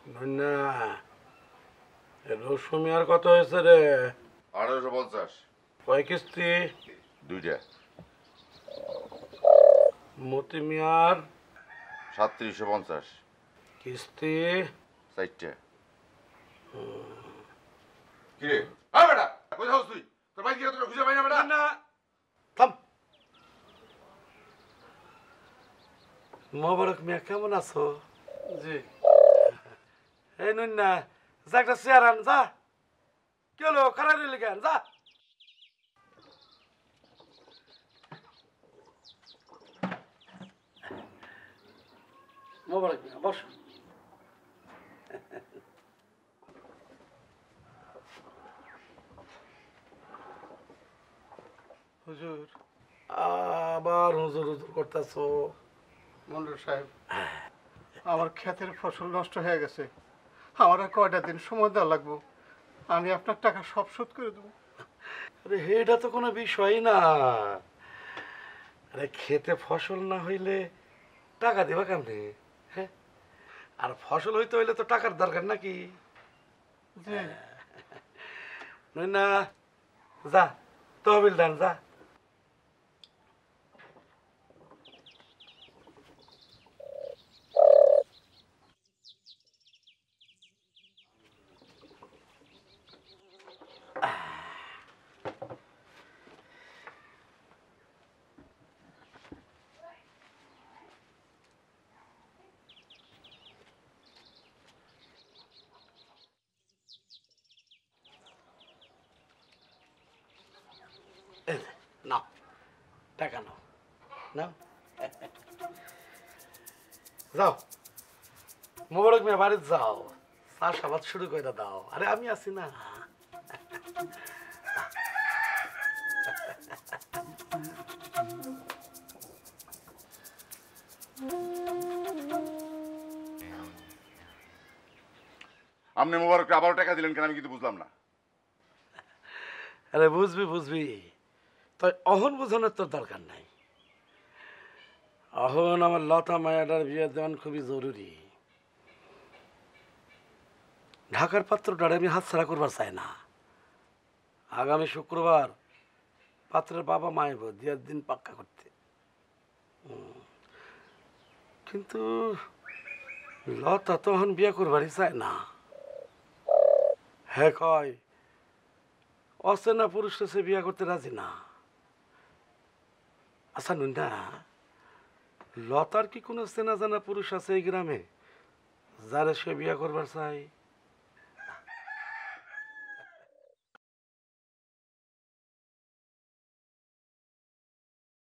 না রসুমি আর কত হয়েছে রে? 1850। কয় কিস্তি? 2টা। মতি মিয়ার 3750। কিস্তি 4টা। কি রে? আয় বেটা, কই যাস তুই? তোর ভাই কি তোর খুঁজে পাই না বেটা? না থাম। মোবারক মিয়া কেমন আছো? জি। এই নন্যা যা একটা চেয়ার আন যা। কি হলো খারাপ রইলি কেন? যা। মোবারক মিয়া বস। হুজুর আবার হুজুর হুজুর করতেছো? মন্ডল সাহেব, আমার ক্ষেতের ফসল নষ্ট হয়ে গেছে। আমার আর কয়টা দিন সময় দেওয়া লাগবো। আমি আপনার টাকা সব শোধ করে দেবো। আরে এটা তো কোনো বিষয় না। আরে খেতে ফসল না হইলে টাকা দেবা কেমনে? হ্যাঁ, আর ফসল হইতে হইলে তো টাকার দরকার নাকি? জি। না যা তহবিল দান যা। এই যে, নাও টাকা নাও নাও। যাও মোবারক মিয়া বাড়িতে যাও, চাষাবাদ শুরু করে দাও। আরে আমি আছি না। আপনি মোবারককে আবারও টাকা দিলেন কেন আমি কিন্তু বুঝলাম না। আরে বুঝবি বুঝবি, তাই অহন বোঝানোর তোর দরকার নাই। অহন আমার লতা মায়াটার বিয়ে দেওয়ান খুবই জরুরি। ঢাকার পাত্রটারে আমি হাতছাড়া করবার চাই না। আগামী শুক্রবার পাত্রের বাবা মায়ের বিয়ের দিন পাক্কা করতে। কিন্তু লতা তখন বিয়ে করবারই চায় না। হ্যাঁ কয় অচেনা পুরুষের সে বিয়ে করতে রাজি না। আচ্ছা নুনটা, লতার কি কোনো চেনা জানা পুরুষ আছে এই গ্রামে যারে সে বিয়ে করবার চাই?